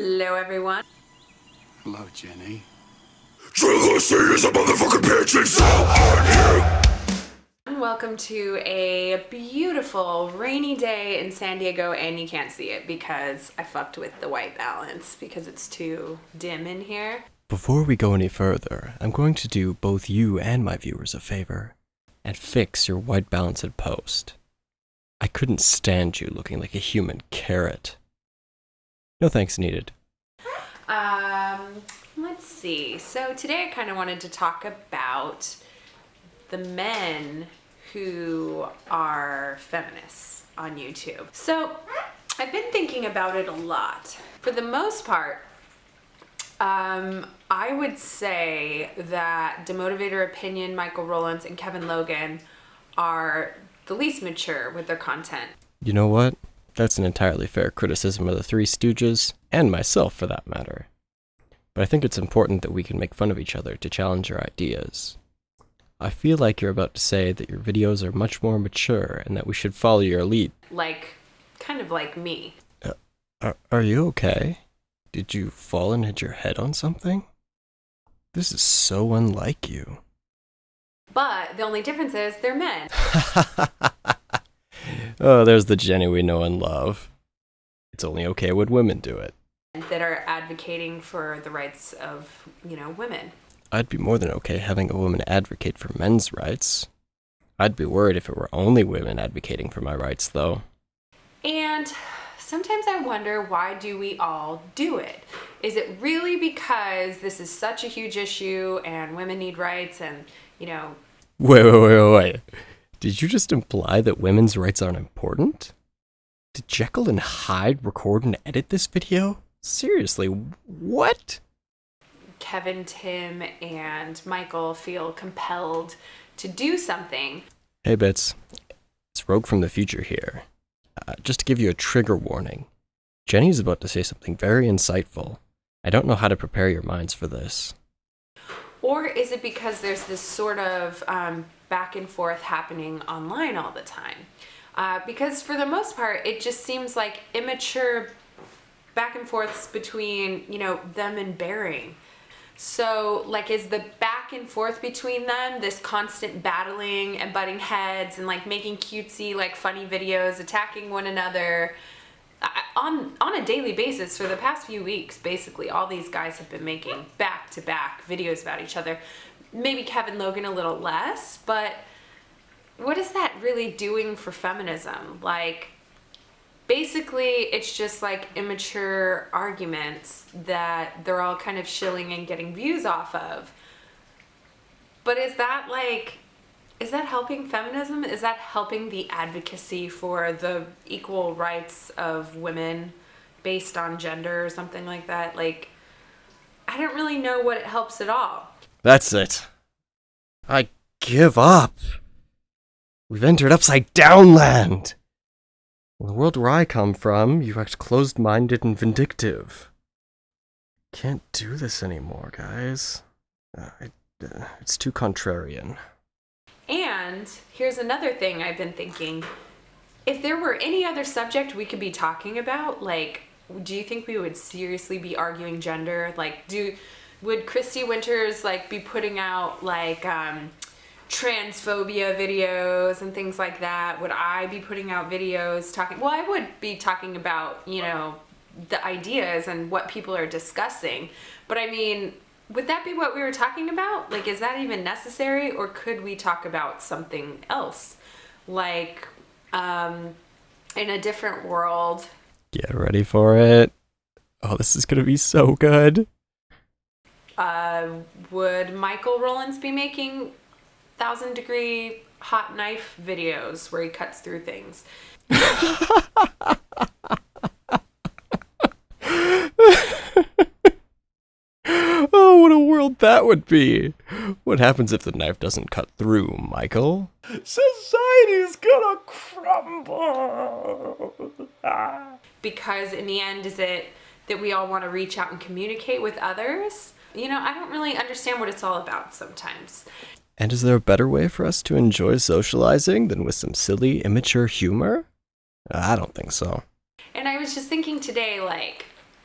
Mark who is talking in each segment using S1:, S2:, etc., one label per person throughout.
S1: Hello, everyone.
S2: Hello, Jenny.
S3: Is a motherfucking bitch and so on you.
S1: Welcome to a beautiful rainy day in San Diego, and you can't see it because I fucked with the white balance because it's too dim in here.
S4: Before we go any further, I'm going to do both you and my viewers a favor and fix your white balanced post. I couldn't stand you looking like a human carrot. No thanks needed.
S1: Let's see. So today I kind of wanted to talk about the men who are feminists on YouTube. So I've been thinking about it a lot. For the most part, I would say that Demotivator Opinion, Michael Rowlands, and Kevin Logan are the least mature with their content.
S4: You know what? That's an entirely fair criticism of the Three Stooges, and myself for that matter. But I think it's important that we can make fun of each other to challenge our ideas. I feel like you're about to say that your videos are much more mature and that we should follow your lead.
S1: Kind of like me.
S4: Are you okay? Did you fall and hit your head on something? This is so unlike you.
S1: But the only difference is they're men.
S4: Oh, there's the Jenny we know and love. It's only okay when women do it.
S1: That are advocating for the rights of, women.
S4: I'd be more than okay having a woman advocate for men's rights. I'd be worried if it were only women advocating for my rights, though.
S1: And sometimes I wonder, why do we all do it? Is it really because this is such a huge issue and women need rights and,
S4: Wait. Did you just imply that women's rights aren't important? Did Jekyll and Hyde record and edit this video? Seriously, what?
S1: Kevin, Tim, and Michael feel compelled to do something.
S4: Hey, Bits. It's Rogue from the future here. Just to give you a trigger warning. Jenny's about to say something very insightful. I don't know how to prepare your minds for this.
S1: Or is it because there's this sort of back and forth happening online all the time? Because for the most part, it just seems like immature back and forths between, them and Bearing. So, is the back and forth between them this constant battling and butting heads and, making cutesy, funny videos, attacking one another on a daily basis for the past few weeks? Basically, all these guys have been making back-to-back videos about each other. Maybe Kevin Logan a little less, but what is that really doing for feminism? Basically, it's just immature arguments that they're all kind of shilling and getting views off of. But is that helping feminism? Is that helping the advocacy for the equal rights of women based on gender or something like that? I don't really know what it helps at all.
S4: That's it. I give up. We've entered upside down land. In the world where I come from, you act closed-minded and vindictive. Can't do this anymore, guys. It's too contrarian.
S1: And here's another thing I've been thinking. If there were any other subject we could be talking about, do you think we would seriously be arguing gender? Would Christy Winters, be putting out, transphobia videos and things like that? Would I be putting out videos I would be talking about, the ideas and what people are discussing. But would that be what we were talking about? Is that even necessary? Or could we talk about something else? In a different world.
S4: Get ready for it. Oh, this is gonna be so good.
S1: Would Michael Rowlands be making 1,000-degree hot knife videos where he cuts through things?
S4: Oh, what a world that would be. What happens if the knife doesn't cut through, Michael?
S3: Society's gonna crumble.
S1: Because in the end, is it that we all want to reach out and communicate with others? I don't really understand what it's all about sometimes.
S4: And is there a better way for us to enjoy socializing than with some silly, immature humor? I don't think so.
S1: And I was just thinking today,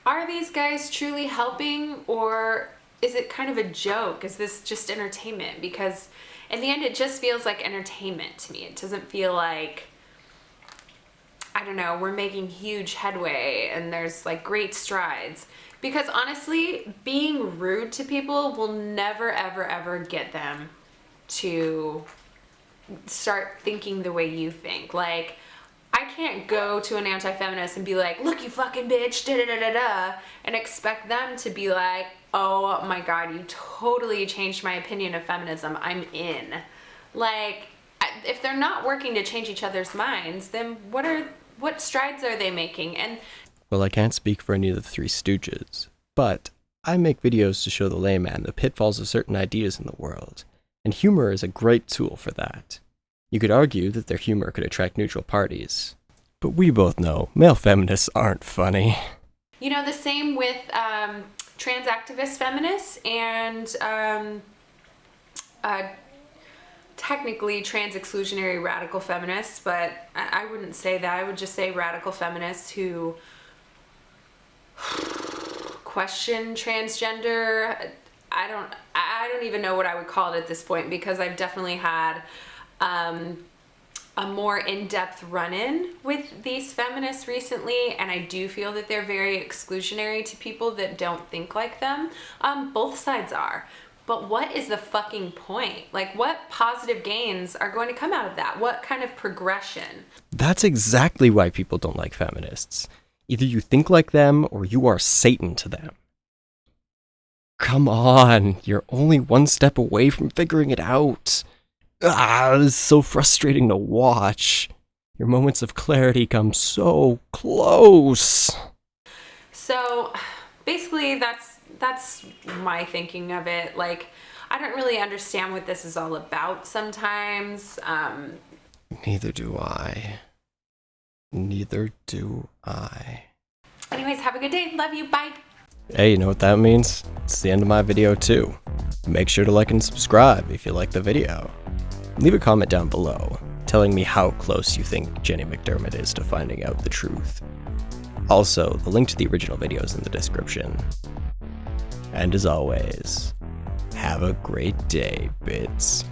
S1: are these guys truly helping, or is it kind of a joke? Is this just entertainment? Because in the end, it just feels like entertainment to me. It doesn't feel like, I don't know, we're making huge headway and there's like great strides. Because honestly, being rude to people will never, ever, ever get them to start thinking the way you think. Like, I can't go to an anti-feminist and be like, look, you fucking bitch, da da da da da, and expect them to be like, oh my god, you totally changed my opinion of feminism, I'm in. Like, if they're not working to change each other's minds, then what strides are they making? And
S4: Well, I can't speak for any of the Three Stooges, but I make videos to show the layman the pitfalls of certain ideas in the world, and humor is a great tool for that. You could argue that their humor could attract neutral parties, but we both know male feminists aren't funny.
S1: you know, the same with trans activist feminists and technically trans exclusionary radical feminists, but I wouldn't say that. I would just say radical feminists who question transgender. I don't even know what I would call it at this point, because I've definitely had a more in-depth run-in with these feminists recently, and I do feel that they're very exclusionary to people that don't think like them. Both sides are. But what is the fucking point? Like, what positive gains are going to come out of that? What kind of progression?
S4: That's exactly why people don't like feminists. Either you think like them, or you are Satan to them. Come on, you're only one step away from figuring it out. It's so frustrating to watch. Your moments of clarity come so close.
S1: So basically that's my thinking of it. Like, I don't really understand what this is all about sometimes.
S4: Neither do I. Neither do I.
S1: Anyways, have a good day. Love you. Bye.
S4: Hey, you know what that means? It's the end of my video too. Make sure to like and subscribe if you like the video. Leave a comment down below, telling me how close you think Jenny McDermott is to finding out the truth. Also, the link to the original video is in the description. And as always, have a great day, bits.